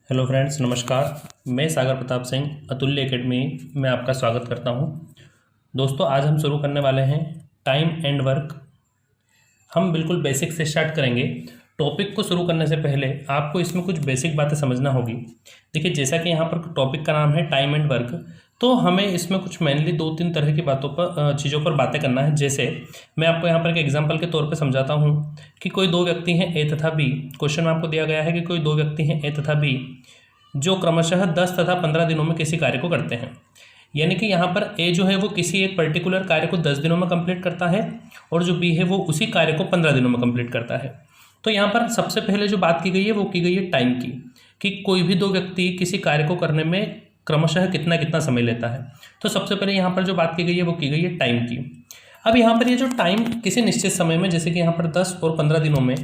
Hello friends, नमस्कार। मैं सागर प्रताप सिंह अतुल्य एकेडमी में आपका स्वागत करता हूं। दोस्तों, आज हम शुरू करने वाले हैं टाइम एंड वर्क। हम बिल्कुल बेसिक से स्टार्ट करेंगे। टॉपिक को शुरू करने से पहले आपको इसमें कुछ बेसिक बातें समझना होगी। देखिए, जैसा कि यहाँ पर टॉपिक का नाम है टाइम एंड वर्क, तो हमें इसमें कुछ मेनली दो तीन तरह की बातों पर चीज़ों पर बातें करना है। जैसे मैं आपको यहाँ पर एक एग्जांपल के तौर पे समझाता हूँ कि कोई दो व्यक्ति हैं ए तथा बी। क्वेश्चन में आपको दिया गया है कि कोई दो व्यक्ति हैं ए तथा बी जो क्रमशः 10 तथा 15 दिनों में किसी कार्य को करते हैं। यानी कि यहाँ पर ए जो है वो किसी एक पर्टिकुलर कार्य को 10 दिनों में कंप्लीट करता है और जो बी है वो उसी कार्य को 15 दिनों में कंप्लीट करता है। तो यहाँ पर सबसे पहले जो बात की गई है वो की गई है टाइम की, कि कोई भी दो व्यक्ति किसी कार्य को करने में क्रमशः कितना कितना समय लेता है। तो सबसे पहले यहाँ पर जो बात की गई है वो की गई है टाइम की। अब यहाँ पर ये जो टाइम किसी निश्चित समय में, जैसे कि यहाँ पर 10 और 15 दिनों में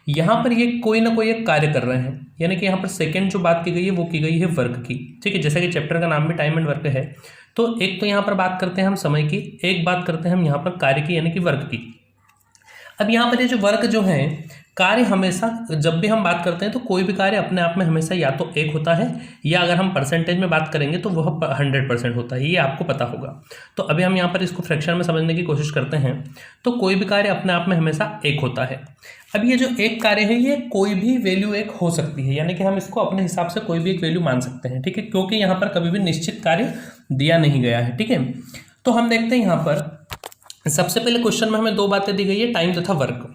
यहाँ पर ये कोई ना कोई एक कार्य कर रहे हैं। यानी कि यहाँ पर सेकंड जो बात की गई है वो की गई है वर्क की। ठीक है, जैसा कि चैप्टर का नाम भी टाइम एंड वर्क है। तो एक तो यहाँ पर बात करते हैं हम समय की, एक बात करते हैं हम यहाँ पर कार्य की यानी कि वर्क की। अब यहाँ पर ये जो वर्क जो है, कार्य हमेशा जब भी हम बात करते हैं तो कोई भी कार्य अपने आप में हमेशा या तो एक होता है या अगर हम परसेंटेज में बात करेंगे तो वह 100% होता है। ये आपको पता होगा। तो अभी हम यहाँ पर इसको फ्रैक्शन में समझने की कोशिश करते हैं। तो कोई भी कार्य अपने आप में हमेशा एक होता है। अब ये जो एक कार्य है ये कोई भी वैल्यू एक हो सकती है, यानी कि हम इसको अपने हिसाब से कोई भी एक वैल्यू मान सकते हैं। ठीक है, क्योंकि यहाँ पर कभी भी निश्चित कार्य दिया नहीं गया है। ठीक है, तो हम देखते हैं यहाँ पर सबसे पहले क्वेश्चन में हमें दो बातें दी गई है, टाइम तथा वर्क।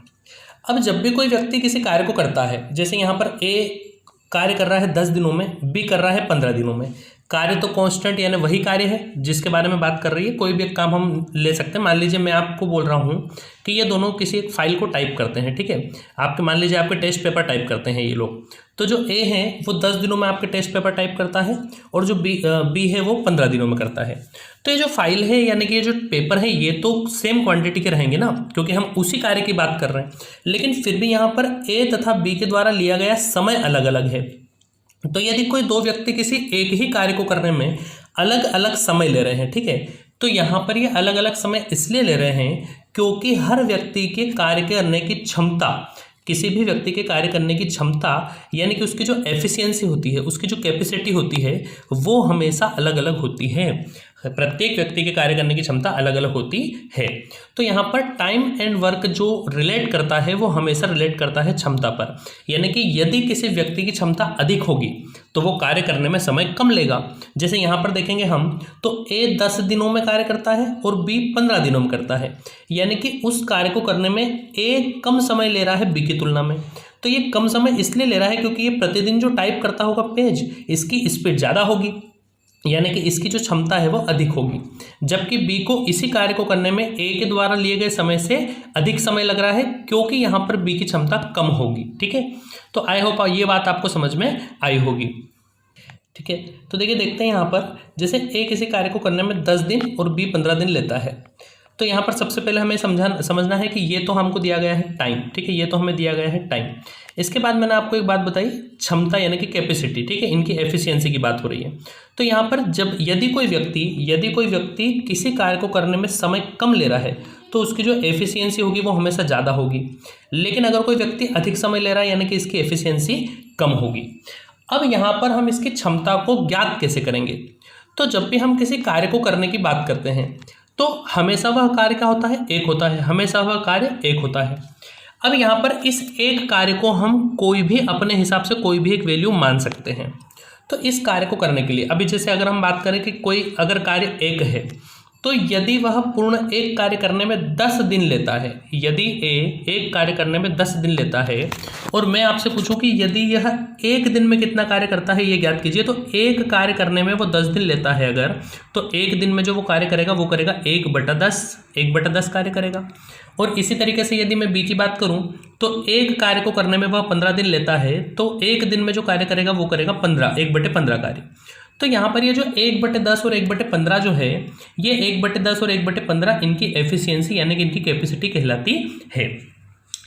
अब जब भी कोई व्यक्ति किसी कार्य को करता है, जैसे यहाँ पर ए कार्य कर रहा है 10 दिनों में, बी कर रहा है 15 दिनों में। कार्य तो कांस्टेंट यानी वही कार्य है जिसके बारे में बात कर रही है। कोई भी एक काम हम ले सकते हैं। मान लीजिए मैं आपको बोल रहा हूँ कि ये दोनों किसी एक फाइल को टाइप करते हैं। ठीक है, आपके मान लीजिए आपके टेस्ट पेपर टाइप करते हैं ये लोग। तो जो ए है वो 10 दिनों में आपके टेस्ट पेपर टाइप करता है और जो बी है वो 15 दिनों में करता है। तो ये जो फाइल है यानी कि ये जो पेपर है ये तो सेम क्वांटिटी के रहेंगे ना, क्योंकि हम उसी कार्य की बात कर रहे हैं। लेकिन फिर भी यहाँ पर ए तथा बी के द्वारा लिया गया समय अलग अलग है। तो यदि कोई दो व्यक्ति किसी एक ही कार्य को करने में अलग अलग समय ले रहे हैं, ठीक है, तो यहाँ पर ये अलग अलग समय इसलिए ले रहे हैं क्योंकि हर व्यक्ति के कार्य करने की क्षमता, किसी भी व्यक्ति के कार्य करने की क्षमता यानी कि उसकी जो एफिशिएंसी होती है, उसकी जो कैपेसिटी होती है वो हमेशा अलग अलग होती है। प्रत्येक व्यक्ति के कार्य करने की क्षमता अलग अलग होती है। तो यहाँ पर टाइम एंड वर्क जो रिलेट करता है वो हमेशा रिलेट करता है क्षमता पर। यानी कि यदि किसी व्यक्ति की क्षमता अधिक होगी तो वो कार्य करने में समय कम लेगा। जैसे यहाँ पर देखेंगे हम तो ए 10 दिनों में कार्य करता है और बी 15 दिनों में करता है। यानी कि उस कार्य को करने में ए कम समय ले रहा है बी की तुलना में। तो ये कम समय इसलिए ले रहा है क्योंकि ये प्रतिदिन जो टाइप करता होगा पेज, इसकी स्पीड ज़्यादा होगी, यानी कि इसकी जो क्षमता है वो अधिक होगी। जबकि बी को इसी कार्य को करने में ए के द्वारा लिए गए समय से अधिक समय लग रहा है क्योंकि यहाँ पर बी की क्षमता कम होगी। ठीक है, तो आई होप ये बात आपको समझ में आई होगी। ठीक है, तो देखिए देखते हैं यहाँ पर जैसे ए किसी कार्य को करने में 10 दिन और बी 15 दिन लेता है। तो यहाँ पर सबसे पहले हमें समझना है कि ये तो हमको दिया गया है टाइम। ठीक है, ये तो हमें दिया गया है टाइम। इसके बाद मैंने आपको एक बात बताई, क्षमता यानी कि कैपेसिटी। ठीक है, इनकी एफिशिएंसी की बात हो रही है। तो यहाँ पर जब यदि कोई व्यक्ति किसी कार्य को करने में समय कम ले रहा है तो उसकी जो एफिशिएंसी होगी वो हमेशा ज़्यादा होगी। लेकिन अगर कोई व्यक्ति अधिक समय ले रहा है यानी कि इसकी एफिशिएंसी कम होगी। अब यहाँ पर हम इसकी क्षमता को ज्ञात कैसे करेंगे? तो जब भी हम किसी कार्य को करने की बात करते हैं तो हमेशा वह कार्य क्या होता है? एक होता है। हमेशा वह कार्य एक होता है। अब यहाँ पर इस एक कार्य को हम कोई भी अपने हिसाब से कोई भी एक वैल्यू मान सकते हैं। तो इस कार्य को करने के लिए अभी जैसे अगर हम बात करें कि कोई अगर कार्य एक है तो यदि वह पूर्ण एक कार्य करने में 10 दिन लेता है, यदि ए एक कार्य करने में 10 दिन लेता है और मैं आपसे पूछूं कि यदि यह एक दिन में कितना कार्य करता है ये ज्ञात कीजिए, तो एक कार्य करने में वो 10 दिन लेता है अगर, तो एक दिन में जो वो कार्य करेगा वो करेगा 1/10 कार्य करेगा। और इसी तरीके से यदि मैं बी की बात करूं तो एक कार्य को करने में वह 15 दिन लेता है तो एक दिन में जो कार्य करेगा वो करेगा 1/15 कार्य। तो यहाँ पर ये जो 1/10 और 1/15 जो है, ये 1/10 और 1/15 इनकी एफिशिएंसी यानी कि इनकी कैपेसिटी कहलाती है।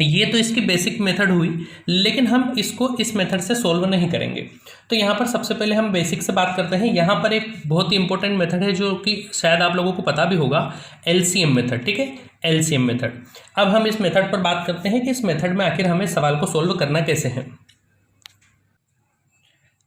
ये तो इसकी बेसिक मेथड हुई, लेकिन हम इसको इस मेथड से सॉल्व नहीं करेंगे। तो यहाँ पर सबसे पहले हम बेसिक से बात करते हैं। यहाँ पर एक बहुत ही इंपॉर्टेंट मेथड है जो कि शायद आप लोगों को पता भी होगा, एलसीएम मेथड। ठीक है, एलसीएम मेथड। अब हम इस मेथड पर बात करते हैं कि इस मेथड में आखिर हमें सवाल को सॉल्व करना कैसे है।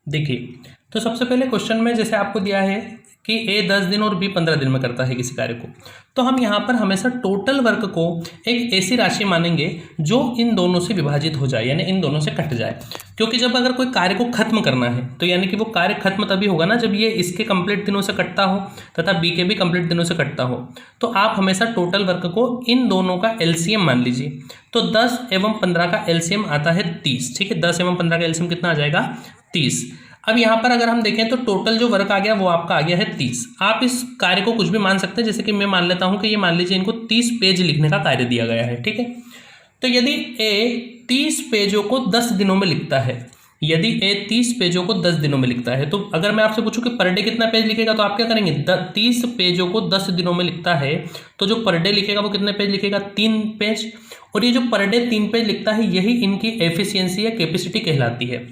देखिए, तो सबसे पहले क्वेश्चन में जैसे आपको दिया है कि ए 10 दिन और बी 15 दिन में करता है किसी कार्य को, तो हम यहाँ पर हमेशा टोटल वर्क को एक ऐसी राशि मानेंगे जो इन दोनों से विभाजित हो जाए, यानी इन दोनों से कट जाए। क्योंकि जब अगर कोई कार्य को खत्म करना है तो यानी कि वो कार्य खत्म तभी होगा ना जब ये इसके कंप्लीट दिनों से कटता हो तथा बी के भी कंप्लीट दिनों से कटता हो। तो आप हमेशा टोटल वर्क को इन दोनों का एलसीएम मान लीजिए। तो 10 एवं 15 का एलसीएम आता है 30। ठीक है, 10 एवं 15 का एलसीएम कितना आ जाएगा? 30। अब यहाँ पर अगर हम देखें तो टोटल जो वर्क आ गया वो आपका आ गया है 30। आप इस कार्य को कुछ भी मान सकते हैं, जैसे कि मैं मान लेता हूँ कि ये मान लीजिए इनको 30 पेज लिखने का कार्य दिया गया है। ठीक है, तो यदि ए 30 पेजों को 10 दिनों में लिखता है, यदि ए 30 पेजों को 10 दिनों में लिखता है, तो अगर मैं आपसे पूछूं कि पर डे कितना पेज लिखेगा तो आप क्या करेंगे? 30 पेजों को 10 दिनों में लिखता है तो जो पर डे लिखेगा वो कितने पेज लिखेगा? 3 पेज। और ये जो पर डे 3 पेज लिखता है यही इनकी एफिशिएंसी या कैपेसिटी कहलाती है।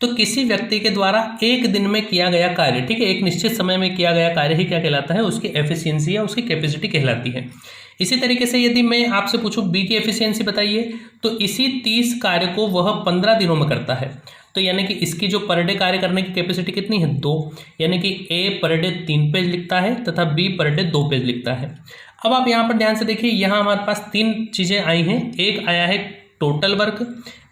तो किसी व्यक्ति के द्वारा एक दिन में किया गया कार्य, ठीक है, एक निश्चित समय में किया गया कार्य ही क्या कहलाता है? उसकी एफिशिएंसी या उसकी कैपेसिटी कहलाती है। इसी तरीके से यदि मैं आपसे पूछूं बी की एफिशिएंसी बताइए, तो इसी 30 कार्य को वह 15 दिनों में करता है। तो यानी कि इसकी जो पर डे कार्य करने की कैपेसिटी कितनी है? 2। यानी कि ए पर डे 3 पेज लिखता है तथा बी पर डे 2 पेज लिखता है। अब आप यहाँ पर ध्यान से देखिए, यहाँ हमारे पास 3 चीज़ें आई हैं। एक आया है टोटल वर्क,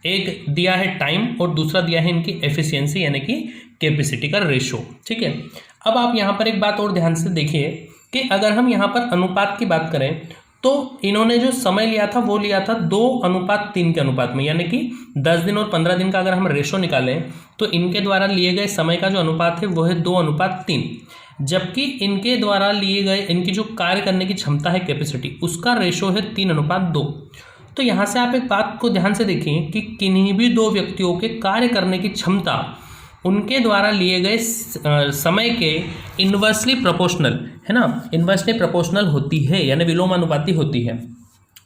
एक दिया है टाइम और दूसरा दिया है इनकी एफिशिएंसी यानी कि कैपेसिटी का रेशो। ठीक है, अब आप यहाँ पर एक बात और ध्यान से देखिए कि अगर हम यहाँ पर अनुपात की बात करें तो इन्होंने जो समय लिया था वो लिया था 2:3 के अनुपात में, यानी कि 10 दिन और 15 दिन का अगर हम रेशो निकालें तो इनके द्वारा लिए गए समय का जो अनुपात है वो है 2:3, जबकि इनके द्वारा लिए गए इनकी जो कार्य करने की क्षमता है कैपेसिटी उसका रेशो है 3:2। तो यहाँ से आप एक बात को ध्यान से देखें कि किन्हीं भी दो व्यक्तियों के कार्य करने की क्षमता उनके द्वारा लिए गए समय के इन्वर्सली प्रोपोर्शनल है ना, इन्वर्सली प्रोपोर्शनल होती है, यानी विलोमानुपाती होती है।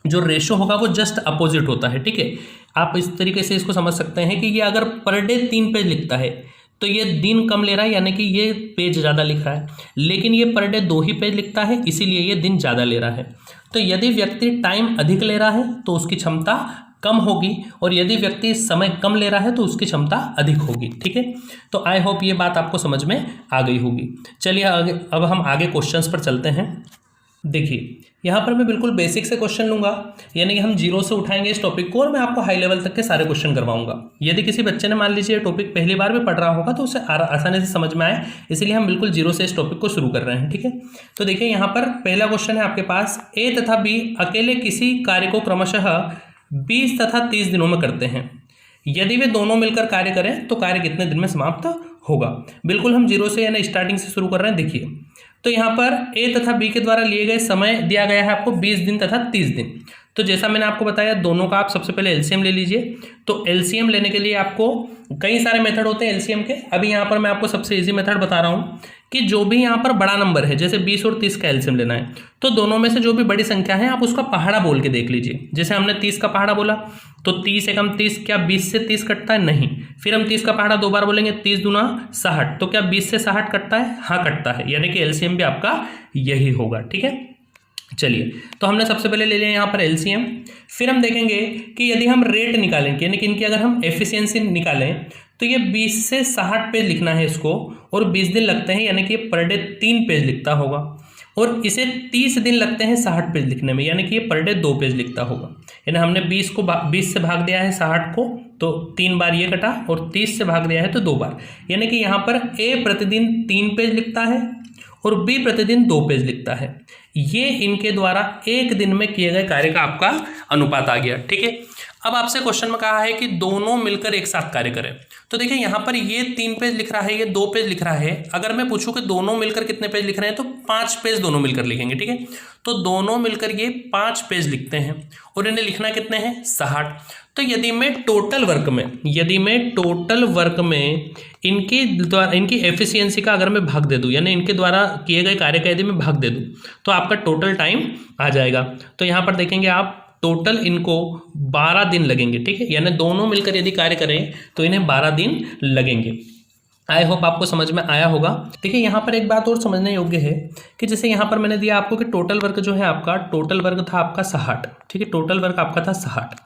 जो रेशो होगा वो जस्ट अपोजिट होता है। ठीक है, आप इस तरीके से इसको समझ सकते हैं कि ये अगर पर डे 3 पेज लिखता है तो ये दिन कम ले रहा है, यानी कि ये पेज ज़्यादा लिख रहा है, लेकिन ये पर डे 2 ही पेज लिखता है इसीलिए ये दिन ज़्यादा ले रहा है। तो यदि व्यक्ति टाइम अधिक ले रहा है तो उसकी क्षमता कम होगी, और यदि व्यक्ति समय कम ले रहा है तो उसकी क्षमता अधिक होगी। ठीक है, तो आई होप ये बात आपको समझ में आ गई होगी। चलिए आगे, अब हम आगे क्वेश्चंस पर चलते हैं। देखिए, यहाँ पर मैं बिल्कुल बेसिक से क्वेश्चन लूँगा, यानी कि हम जीरो से उठाएंगे इस टॉपिक को और मैं आपको हाई लेवल तक के सारे क्वेश्चन करवाऊंगा। यदि किसी बच्चे ने मान लीजिए टॉपिक पहली बार में पढ़ रहा होगा तो उसे आसानी से समझ में आए, इसलिए हम बिल्कुल जीरो से इस टॉपिक को शुरू कर रहे हैं। ठीक है, तो देखिए यहाँ पर पहला क्वेश्चन है आपके पास, ए तथा बी अकेले किसी कार्य को क्रमशः 20 तथा 30 दिनों में करते हैं। यदि वे दोनों मिलकर कार्य करें तो कार्य कितने दिन में समाप्त होगा? बिल्कुल हम जीरो से यानी स्टार्टिंग से शुरू कर रहे हैं। देखिए, तो यहाँ पर ए तथा बी के द्वारा लिए गए समय दिया गया है आपको 20 दिन तथा 30 दिन। तो जैसा मैंने आपको बताया दोनों का आप सबसे पहले एलसीएम ले लीजिए। तो एलसीएम लेने के लिए आपको कई सारे मेथड होते हैं एलसीएम के। अभी यहाँ पर मैं आपको सबसे इजी मेथड बता रहा हूँ कि जो भी यहाँ पर बड़ा नंबर है, जैसे 20 और 30 का एलसीएम लेना है, तो दोनों में से जो भी बड़ी संख्या है आप उसका पहाड़ा बोल के देख लीजिए। जैसे हमने 30 का पहाड़ा बोला तो 30 एकम 30, क्या 20 से 30 कटता है? नहीं। फिर हम 30 का पहाड़ा 2 बार बोलेंगे, 30 दूना 60, तो क्या 20 से 60 कटता है? हाँ कटता है, यानी कि एलसीएम भी आपका यही होगा। ठीक है, चलिए, तो हमने सबसे पहले ले लिया यहाँ पर एलसीएम। फिर हम देखेंगे कि यदि हम रेट निकालेंगे, यानी कि इनकी अगर हम एफिशिएंसी निकालें तो ये 20 से 60 पेज लिखना है इसको, और 20 दिन लगते हैं, यानी कि ये पर डे 3 पेज लिखता होगा, और इसे 30 दिन लगते हैं 60 पेज लिखने में, यानी कि ये पर डे 2 पेज लिखता होगा। यानी हमने 20 से भाग दिया है 60 को तो 3 बार ये कटा, और 30 से भाग दिया है तो 2 बार, यानी कि यहाँ पर ए प्रतिदिन 3 पेज लिखता है और बी प्रतिदिन 2 पेज लिखता है। ये इनके द्वारा एक दिन में किए गए कार्य का आपका अनुपात आ गया। ठीक है, अब आपसे क्वेश्चन में कहा है कि दोनों मिलकर एक साथ कार्य करें। तो देखिए यहाँ पर ये 3 पेज लिख रहा है, ये 2 पेज लिख रहा है। अगर मैं पूछूं कि दोनों मिलकर कितने पेज लिख रहे हैं तो 5 पेज दोनों मिलकर लिखेंगे। ठीक है, तो दोनों मिलकर ये 5 पेज लिखते हैं, और इन्हें लिखना कितने हैं? 60। तो यदि मैं टोटल वर्क में इनकी एफिशिएंसी का अगर मैं भाग दे दूं, यानी इनके द्वारा किए गए कार्य का यदि मैं भाग दे दूं तो आपका टोटल टाइम आ जाएगा। तो यहाँ पर देखेंगे आप टोटल इनको 12 दिन लगेंगे। ठीक है, यानी दोनों मिलकर यदि कार्य करें तो इन्हें 12 दिन लगेंगे। आई होप आपको समझ में आया होगा। देखिए यहाँ पर एक बात और समझने योग्य है कि जैसे यहाँ पर मैंने दिया आपको कि टोटल वर्क जो है आपका, टोटल वर्क था आपका 60, ठीक है, टोटल वर्क आपका था 60।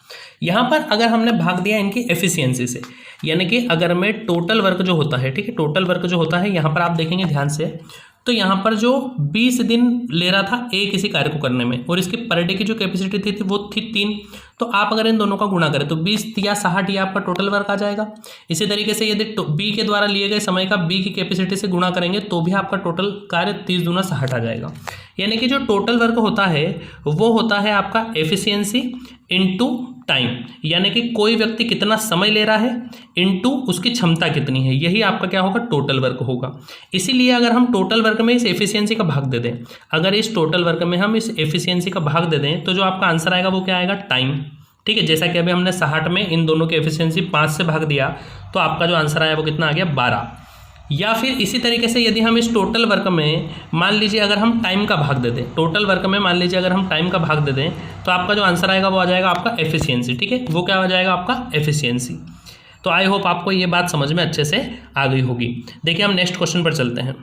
यहाँ पर अगर हमने भाग दिया इनकी एफिशिएंसी से, यानी कि अगर मैं टोटल वर्क जो होता है, ठीक है, टोटल वर्क जो होता है यहाँ पर आप देखेंगे ध्यान से, तो यहाँ पर जो 20 दिन ले रहा था एक किसी कार्य को करने में, और इसकी पर डे की जो कैपेसिटी थी वो थी 3, तो आप अगर इन दोनों का गुणा करें तो 20 या 60 ये आपका टोटल वर्क आ जाएगा। इसी तरीके से यदि बी के द्वारा लिए गए समय का बी की कैपेसिटी से गुणा करेंगे तो भी आपका टोटल कार्य 30 दूना 60 आ जाएगा। यानी कि जो टोटल वर्क होता है वो होता है आपका एफिशिएंसी इनटू टाइम, यानी कि कोई व्यक्ति कितना समय ले रहा है इनटू उसकी क्षमता कितनी है, यही आपका क्या होगा, टोटल वर्क होगा। इसीलिए अगर हम टोटल वर्क में इस एफिशिएंसी का भाग दे दें, अगर इस टोटल वर्क में हम इस एफिशिएंसी का भाग दे दें तो जो आपका आंसर आएगा वो क्या आएगा, टाइम। ठीक है, जैसा कि अभी हमने 60 में इन दोनों की एफिशिएंसी 5 से भाग दिया तो आपका जो आंसर आया वो कितना आ गया, 12। या फिर इसी तरीके से यदि हम इस टोटल वर्क में मान लीजिए अगर हम टाइम का भाग दे दें, टोटल वर्क में मान लीजिए अगर हम टाइम का भाग दे दें तो आपका जो आंसर आएगा वो आ जाएगा आपका एफिशिएंसी। ठीक है, वो क्या हो जाएगा आपका एफिशिएंसी। तो आई होप आपको ये बात समझ में अच्छे से आ गई होगी। देखिए हम नेक्स्ट क्वेश्चन पर चलते हैं।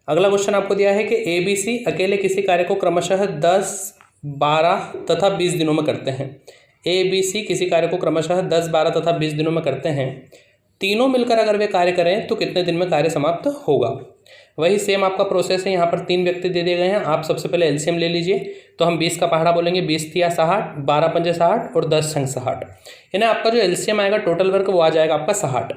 अगला क्वेश्चन आपको दिया है कि ABC अकेले किसी कार्य को क्रमशः 10, 12 तथा 20 दिनों में करते हैं। ABC किसी कार्य को क्रमशः 10, 12 तथा 20 दिनों में करते हैं। तीनों मिलकर अगर वे कार्य करें तो कितने दिन में कार्य समाप्त होगा। वही सेम आपका प्रोसेस है। यहाँ पर 3 व्यक्ति दे दिए गए हैं। आप सबसे पहले एलसीएम ले लीजिए, तो हम 20 का पहाड़ा बोलेंगे, 20 तिया 60, 12 पंजे 60 और 10 छंग 60, यानी आपका जो एलसीएम आएगा टोटल वर्क वो आ जाएगा आपका 60।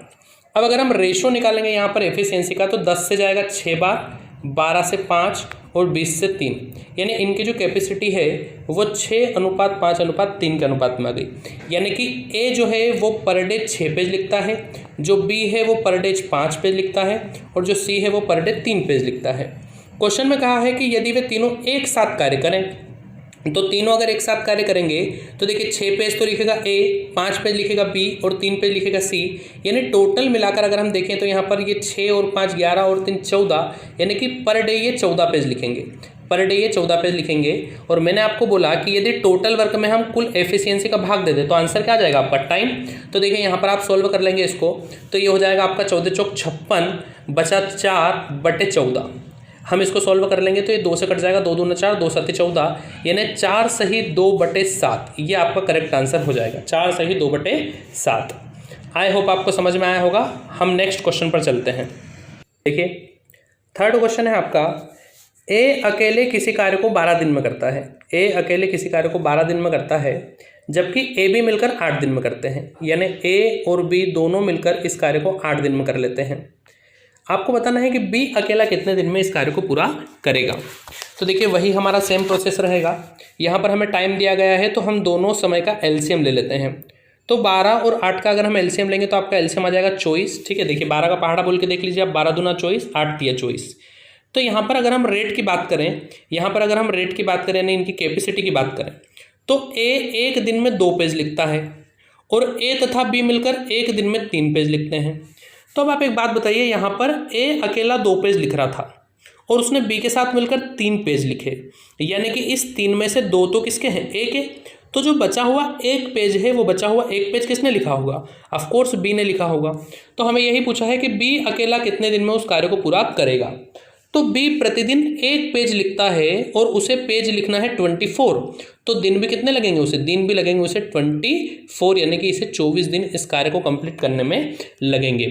अब अगर हम रेशो निकालेंगे यहाँ पर एफिशिएंसी का, तो 10 से जाएगा 6 बार, 12 से 5 और 20 से 3, यानी इनकी जो कैपेसिटी है वो 6:5:3 के अनुपात में आ गई। यानी कि ए जो है वो पर डे 6 पेज लिखता है, जो बी है वो पर डे 5 पेज लिखता है, और जो सी है वो पर डे 3 पेज लिखता है। क्वेश्चन में कहा है कि यदि वे तीनों एक साथ कार्य करें, तो तीनों अगर एक साथ कार्य करेंगे तो देखिए 6 पेज तो लिखेगा ए, 5 पेज लिखेगा बी और 3 पेज लिखेगा सी, यानी टोटल मिलाकर अगर हम देखें तो यहाँ पर ये 6 और 5 11 और 3 14, यानी कि पर डे ये 14 पेज लिखेंगे, पर डे ये 14 पेज लिखेंगे। और मैंने आपको बोला कि यदि टोटल वर्क में हम कुल एफिशिएंसी का भाग दे दें तो आंसर क्या आ जाएगा आपका, टाइम। तो देखिए यहाँ पर आप सोल्व कर लेंगे इसको, तो ये हो जाएगा आपका 14 चौक 56 बचा 4/14। हम इसको सॉल्व कर लेंगे तो ये 2 से कट जाएगा, 2 दूना 4, 2 7 14, यानी 4 सही 2/7, ये आपका करेक्ट आंसर हो जाएगा, 4 सही 2/7। आई होप आपको समझ में आया होगा। हम नेक्स्ट क्वेश्चन पर चलते हैं। देखिए थर्ड क्वेश्चन है आपका, ए अकेले किसी कार्य को 12 दिन में करता है। ए अकेले किसी कार्य को 12 दिन में करता है, जबकि ए बी मिलकर 8 दिन में करते हैं, यानी ए और बी दोनों मिलकर इस कार्य को 8 दिन में कर लेते हैं। आपको बताना है कि बी अकेला कितने दिन में इस कार्य को पूरा करेगा। तो देखिए वही हमारा सेम प्रोसेस रहेगा। यहाँ पर हमें टाइम दिया गया है तो हम दोनों समय का एलसीएम ले लेते हैं। तो 12 और 8 का अगर हम एलसीएम लेंगे तो आपका एलसीएम आ जाएगा 24। ठीक है, देखिए 12 का पहाड़ा बोल के देख लीजिए आप, 12 दूना 24, 8 तिया 24। तो यहाँ पर अगर हम रेट की बात करें, यहाँ पर अगर हम रेट की बात करें, यानी इनकी कैपेसिटी की बात करें, तो ए एक दिन में 2 पेज लिखता है और ए तथा बी मिलकर एक दिन में 3 पेज लिखते हैं। तो अब आप एक बात बताइए, यहाँ पर ए अकेला 2 पेज लिख रहा था और उसने बी के साथ मिलकर 3 पेज लिखे, यानी कि इस 3 में से 2 तो किसके हैं, ए के। तो जो बचा हुआ 1 पेज है, वो बचा हुआ 1 पेज किसने लिखा होगा, ऑफ कोर्स बी ने लिखा होगा। तो हमें यही पूछा है कि बी अकेला कितने दिन में उस कार्य को पूरा करेगा। तो बी प्रतिदिन 1 पेज लिखता है और उसे पेज लिखना है 24, तो दिन भी कितने लगेंगे उसे, दिन भी लगेंगे उसे 24, यानी कि इसे 24 दिन इस कार्य को कंप्लीट करने में लगेंगे।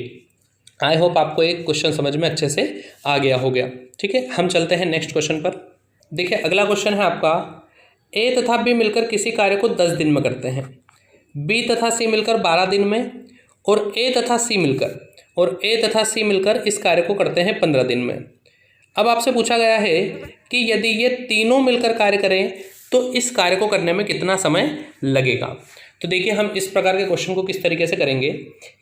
आई होप आपको एक क्वेश्चन समझ में अच्छे से आ गया हो गया। ठीक है, हम चलते हैं नेक्स्ट क्वेश्चन पर। देखिए अगला क्वेश्चन है आपका, ए तथा बी मिलकर किसी कार्य को 10 दिन में करते हैं, बी तथा सी मिलकर 12 दिन में, और ए तथा सी मिलकर इस कार्य को करते हैं 15 दिन में। अब आपसे पूछा गया है कि यदि ये तीनों मिलकर कार्य करें तो इस कार्य को करने में कितना समय लगेगा। तो देखिए हम इस प्रकार के क्वेश्चन को किस तरीके से करेंगे।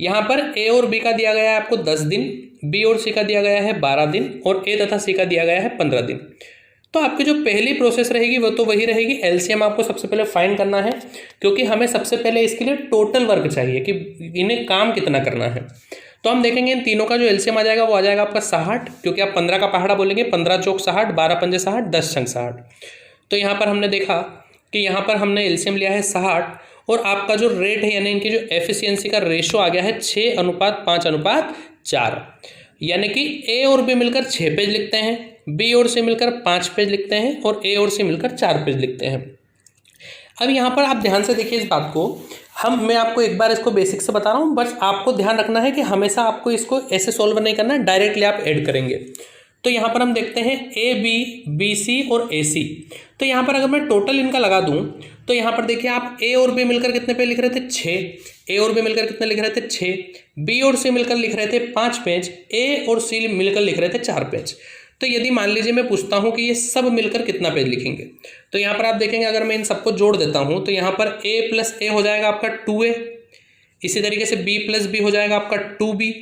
यहाँ पर ए और बी का दिया गया है आपको 10 दिन, बी और सी का दिया गया है 12 दिन, और ए तथा सी का दिया गया है 15 दिन। तो आपकी जो पहली प्रोसेस रहेगी वो तो वही रहेगी, एलसीएम आपको सबसे पहले फाइंड करना है, क्योंकि हमें सबसे पहले इसके लिए टोटल वर्क चाहिए कि इन्हें काम कितना करना है। तो हम देखेंगे इन तीनों का जो एलसीएम आ जाएगा वो आ जाएगा आपका 60, क्योंकि आप 15 का पहाड़ा बोलेंगे, 15 चौक 60, 12 पंजे 60, 10 छंग 60। तो यहाँ पर हमने देखा कि यहाँ पर हमने एलसीएम लिया है 60 और आपका जो रेट है यानी इनकी जो एफिशिएंसी का रेशो आ गया है 6:5:4, यानी कि ए और बी मिलकर 6 पेज लिखते हैं, बी और सी मिलकर 5 पेज लिखते हैं और ए और सी मिलकर 4 पेज लिखते हैं। अब यहाँ पर आप ध्यान से देखिए इस बात को, मैं आपको एक बार इसको बेसिक से बता रहा हूँ, बस आपको ध्यान रखना है कि हमेशा आपको इसको ऐसे सॉल्व नहीं करना है, डायरेक्टली आप ऐड करेंगे। तो यहाँ पर हम देखते हैं ए बी, बी सी और ए सी। तो यहाँ पर अगर मैं टोटल इनका लगा दूँ तो यहाँ पर देखिए आप ए और बी मिलकर कितने पेज लिख रहे थे, 6। ए और बी मिलकर कितने लिख रहे थे, 6। बी और सी मिलकर लिख रहे थे 5 पेज, ए और सी मिलकर लिख रहे थे 4 पेज। तो यदि मान लीजिए मैं पूछता हूँ कि ये सब मिलकर कितना पेज लिखेंगे, तो यहाँ पर आप देखेंगे अगर मैं इन सबको जोड़ देता हूँ तो यहाँ पर a प्लस ए हो जाएगा आपका 2a, इसी तरीके से b प्लस बी हो जाएगा आपका 2b,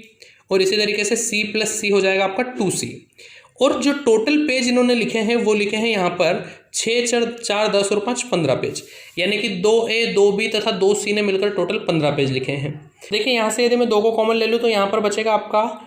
और इसी तरीके से c प्लस सी हो जाएगा आपका 2c। और जो टोटल पेज इन्होंने लिखे हैं वो लिखे हैं यहाँ पर 6, 4, 10 और 5 15 पेज, यानी कि 2a, 2b तथा 2c ने मिलकर टोटल 15 पेज लिखे हैं। देखिए यहाँ से यदि मैं 2 को कॉमन ले लूँ तो यहाँ पर बचेगा आपका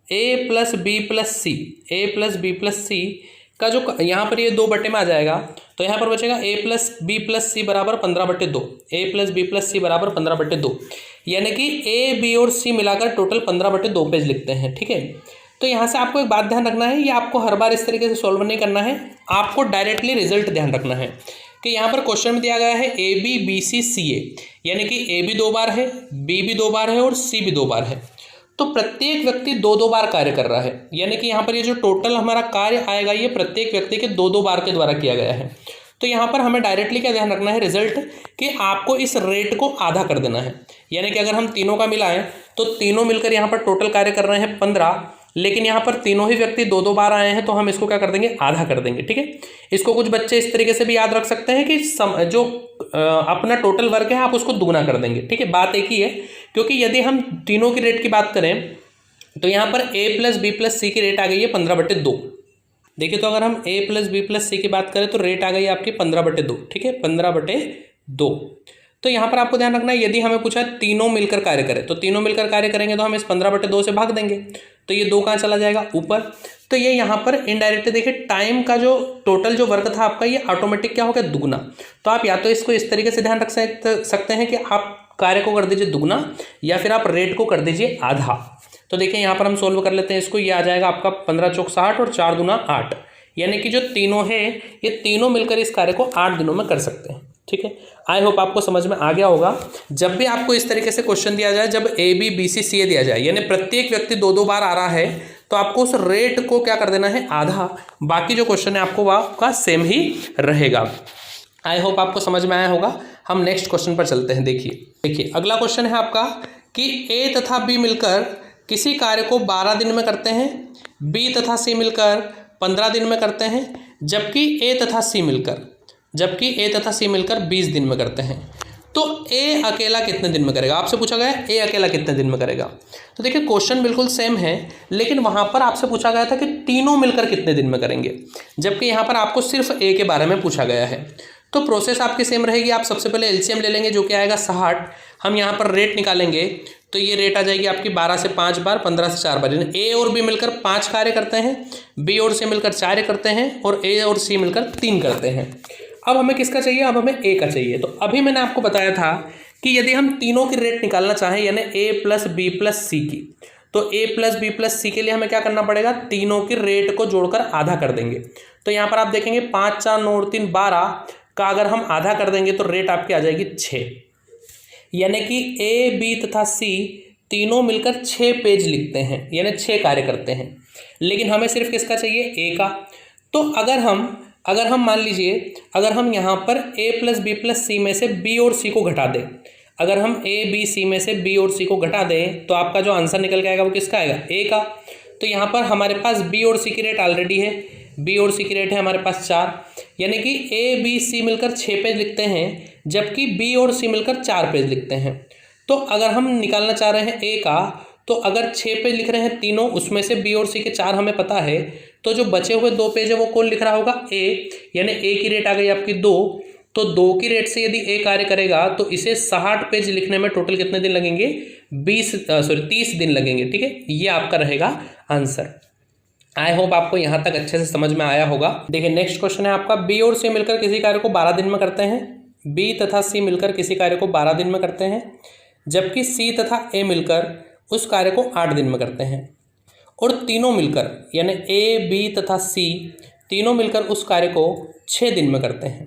a plus B plus C, A plus B plus C का जो यहाँ पर ये 2 बटे में आ जाएगा, तो यहाँ पर बचेगा a प्लस बी प्लस सी बराबर 15/2, ए प्लस बी प्लस सी बराबर 15/2, यानी कि a, b और c मिलाकर टोटल 15/2 पेज लिखते हैं। ठीक है, तो यहाँ से आपको एक बात ध्यान रखना है, ये आपको हर बार इस तरीके से सॉल्व नहीं करना है, आपको डायरेक्टली रिजल्ट ध्यान रखना है कि यहाँ पर क्वेश्चन में दिया गया है ए बी बी सी सी ए, यानी कि ए भी 2 बार है, बी भी 2 बार है और सी भी 2 बार है। तो प्रत्येक व्यक्ति 2-2 बार कार्य कर रहा है, यानी कि यहाँ पर ये जो टोटल हमारा कार्य आएगा ये प्रत्येक व्यक्ति के 2-2 बार के द्वारा किया गया है। तो यहाँ पर हमें डायरेक्टली क्या ध्यान रखना है रिजल्ट, कि आपको इस रेट को आधा कर देना है, यानी कि अगर हम तीनों का मिलाएं तो तीनों मिलकर यहाँ पर टोटल कार्य कर रहे हैं 15, लेकिन यहाँ पर तीनों ही व्यक्ति 2-2 बार आए हैं, तो हम इसको क्या कर देंगे, आधा कर देंगे। ठीक है, इसको कुछ बच्चे इस तरीके से भी याद रख सकते हैं कि जो अपना टोटल वर्क है आप उसको दुगना कर देंगे। ठीक है, बात एक ही है, क्योंकि यदि हम तीनों की रेट की बात करें तो यहाँ पर a प्लस बी प्लस सी की रेट आ गई है 15/2। देखिए, तो अगर हम a प्लस बी प्लस सी की बात करें तो रेट आ गई है आपकी 15/2। ठीक है, 15/2। तो यहाँ पर आपको ध्यान रखना है, यदि हमें पूछा तीनों मिलकर कार्य करें तो तीनों मिलकर कार्य करेंगे तो हम इस 15/2 से भाग देंगे, तो ये 2 कहाँ चला जाएगा, ऊपर। तो ये यहाँ पर इनडायरेक्टली देखिए टाइम का जो टोटल जो वर्क था आपका ये ऑटोमेटिक क्या हो गया, दुगना। तो आप या तो इसको इस तरीके से ध्यान रख सकते हैं कि आप कार्य को कर दीजिए दुगना, या फिर आप रेट को कर दीजिए आधा। तो देखिए यहाँ पर हम सोल्व कर लेते हैं इसको, ये आ जाएगा आपका 15 चौक 60 और 4 दूना 8, यानी कि जो तीनों है ये तीनों मिलकर इस कार्य को 8 दिनों में कर सकते हैं। ठीक है, आई होप आपको समझ में आ गया होगा। जब भी आपको इस तरीके से क्वेश्चन दिया जाए, जब ए बी बी सी सी ए दिया जाए, यानी प्रत्येक व्यक्ति 2-2 बार आ रहा है, तो आपको उस रेट को क्या कर देना है, आधा, बाकी जो क्वेश्चन है आपको वह आपका सेम ही रहेगा। आई होप आपको समझ में आया होगा। हम नेक्स्ट क्वेश्चन पर चलते हैं। देखिए अगला क्वेश्चन है आपका कि ए तथा बी मिलकर किसी कार्य को 12 दिन में करते हैं, बी तथा सी मिलकर 15 दिन में करते हैं, जबकि ए तथा सी मिलकर 20 दिन में करते हैं। तो ए अकेला कितने दिन में करेगा, आपसे पूछा गया है ए अकेला कितने दिन में करेगा। तो देखिए क्वेश्चन बिल्कुल सेम है, लेकिन वहाँ पर आपसे पूछा गया था कि तीनों मिलकर कितने दिन में करेंगे, जबकि यहाँ पर आपको सिर्फ ए के बारे में पूछा गया है। तो प्रोसेस आपकी सेम रहेगी, आप सबसे पहले एलसीएम ले लेंगे जो कि आएगा 60, हम यहाँ पर रेट निकालेंगे तो ये रेट आ जाएगी आपकी 12 से 5 बार, 15 से 4 बार। ए और बी मिलकर 5 कार्य करते हैं, बी और सी मिलकर 4 करते हैं, और ए और सी मिलकर 3 करते हैं। अब हमें किसका चाहिए, अब हमें ए का चाहिए। तो अभी मैंने आपको बताया था कि यदि हम तीनों की रेट निकालना चाहें, यानी ए प्लस बी प्लस सी की, तो ए प्लस बी प्लस सी के लिए हमें क्या करना पड़ेगा, तीनों की रेट को जोड़कर आधा कर देंगे। तो यहाँ पर आप देखेंगे 5 4 9 3 12 का अगर हम आधा कर देंगे तो रेट आपकी आ जाएगी 6, यानी कि ए बी तथा सी तीनों मिलकर 6 पेज लिखते हैं, यानी 6 कार्य करते हैं। लेकिन हमें सिर्फ किसका चाहिए, ए का। तो अगर हम मान लीजिए, अगर हम यहाँ पर a प्लस बी प्लस सी में से b और c को घटा दें, अगर हम a b c में से b और c को घटा दें तो आपका जो आंसर निकल के आएगा वो किसका आएगा, a का। तो यहाँ पर हमारे पास b और c की रेट ऑलरेडी है, b और c की रेट है हमारे पास 4, यानी कि a b c मिलकर 6 पेज लिखते हैं, जबकि b और c मिलकर 4 पेज लिखते हैं। तो अगर हम निकालना चाह रहे हैं a का, तो अगर 6 पेज लिख रहे हैं तीनों, उसमें से b और c के 4 हमें पता है, तो जो बचे हुए 2 पेज है वो कौन लिख रहा होगा, a, यानी a की रेट आ गई आपकी 2। तो 2 की रेट से यदि a कार्य करेगा तो इसे 60 पेज लिखने में टोटल कितने दिन लगेंगे, 30 दिन लगेंगे। ठीक है, ये आपका रहेगा आंसर। आई होप आपको यहाँ तक अच्छे से समझ में आया होगा। देखिए नेक्स्ट क्वेश्चन है आपका, बी और सी मिलकर किसी कार्य को 12 दिन में करते हैं, बी तथा सी मिलकर किसी कार्य को 12 दिन में करते हैं, जबकि सी तथा ए मिलकर उस कार्य को 8 दिन में करते हैं, और तीनों मिलकर यानी ए बी तथा सी तीनों मिलकर उस कार्य को 6 दिन में करते हैं।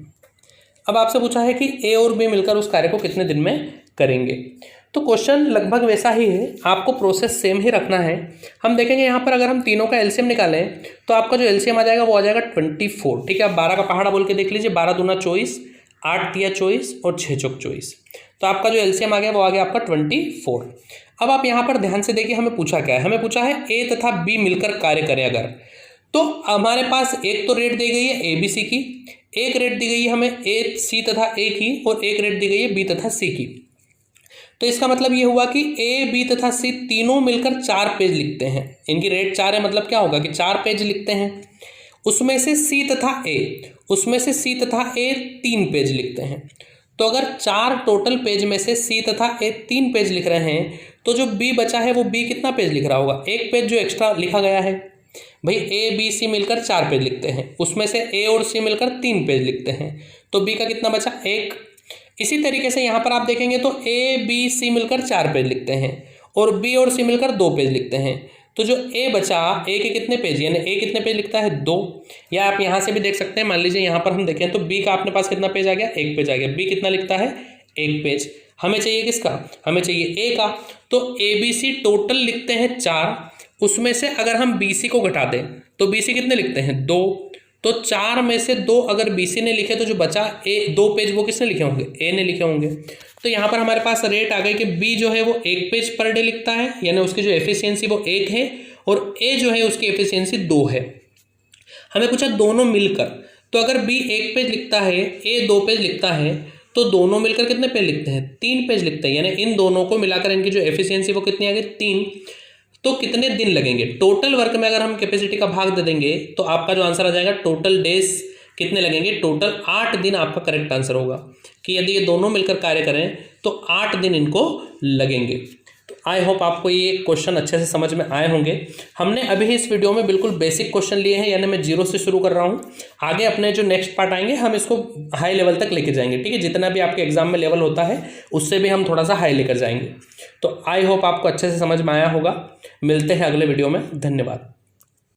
अब आपसे पूछा है कि ए और बी मिलकर उस कार्य को कितने दिन में करेंगे। तो क्वेश्चन लगभग वैसा ही है, आपको प्रोसेस सेम ही रखना है। हम देखेंगे यहाँ पर अगर हम तीनों का एलसीएम निकालें तो आपका जो एलसीएम आ जाएगा वो आ जाएगा 24। ठीक है, आप 12 का पहाड़ा बोल के देख लीजिए, 12 दूना 24, 8 तिया 24 और 6 चौक 24। तो आपका जो एलसीएम आ गया वो आ गया आपका 24। अब आप यहाँ पर ध्यान से देखिए, हमें पूछा क्या है, हमें पूछा है ए तथा बी मिलकर कार्य करें अगर, तो हमारे पास एक तो रेट दी गई है ए बी सी की, एक रेट दी गई है हमें ए सी तथा ए की, और एक रेट दी गई है बी तथा सी की। तो इसका मतलब ये हुआ कि ए बी तथा सी तीनों मिलकर 4 पेज लिखते हैं। इनकी रेट 4 है, मतलब क्या होगा कि 4 पेज लिखते हैं। उसमें से सी तथा ए 3 पेज लिखते हैं। तो अगर 4 टोटल पेज में से सी तथा ए 3 पेज लिख रहे हैं, तो जो बी बचा है वो बी कितना पेज लिख रहा होगा, एक पेज जो एक्स्ट्रा लिखा गया है। भाई ए बी सी मिलकर 4 पेज लिखते हैं, उसमें से ए और सी मिलकर 3 पेज लिखते हैं, तो बी का कितना बचा, 1। इसी तरीके से यहाँ पर आप देखेंगे तो ए बी सी मिलकर 4 पेज लिखते हैं और बी और सी मिलकर 2 पेज लिखते हैं। तो जो ए बचा, ए के कितने पेज, यानी ए कितने पेज लिखता है, 2। या आप यहाँ से भी देख सकते हैं, मान लीजिए यहाँ पर हम देखें तो बी का अपने पास कितना पेज आ गया, 1 पेज आ गया। बी कितना लिखता है, 1 पेज। हमें चाहिए किसका, हमें चाहिए ए का। तो ए बी सी टोटल लिखते हैं 4, उसमें से अगर हम बी सी को घटा दें तो बी सी कितने लिखते हैं, 2। तो 4 में से 2 अगर बी सी ने लिखे तो जो बचा ए 2 पेज वो किसने लिखे होंगे, ए ने लिखे होंगे। तो यहाँ पर हमारे पास रेट आ गई कि बी जो है वो 1 पेज पर डे लिखता है, यानी उसकी जो एफिशिएंसी वो 1 है, और ए जो है उसकी एफिशिएंसी 2 है। हमें पूछा दोनों मिलकर, तो अगर बी 1 पेज लिखता है, ए 2 पेज लिखता है, तो दोनों मिलकर कितने पेज लिखते हैं, 3 पेज लिखते हैं। यानी इन दोनों को मिलाकर इनकी जो एफिशिएंसी वो कितनी आ गई, 3। तो कितने दिन लगेंगे, टोटल वर्क में अगर हम कैपेसिटी का भाग दे देंगे तो आपका जो आंसर आ जाएगा टोटल डेज कितने लगेंगे, टोटल 8 दिन आपका करेक्ट आंसर होगा कि यदि ये दोनों मिलकर कार्य करें तो 8 दिन इनको लगेंगे। तो आई होप आपको ये क्वेश्चन अच्छे से समझ में आए होंगे। हमने अभी इस वीडियो में बिल्कुल बेसिक क्वेश्चन लिए हैं, यानी मैं 0 से शुरू कर रहा हूँ। आगे अपने जो नेक्स्ट पार्ट आएंगे हम इसको हाई लेवल तक लेके जाएंगे। ठीक है, जितना भी आपके एग्जाम में लेवल होता है उससे भी हम थोड़ा सा हाई लेकर जाएंगे। तो आई होप आपको अच्छे से समझ में आया होगा। मिलते हैं अगले वीडियो में, धन्यवाद।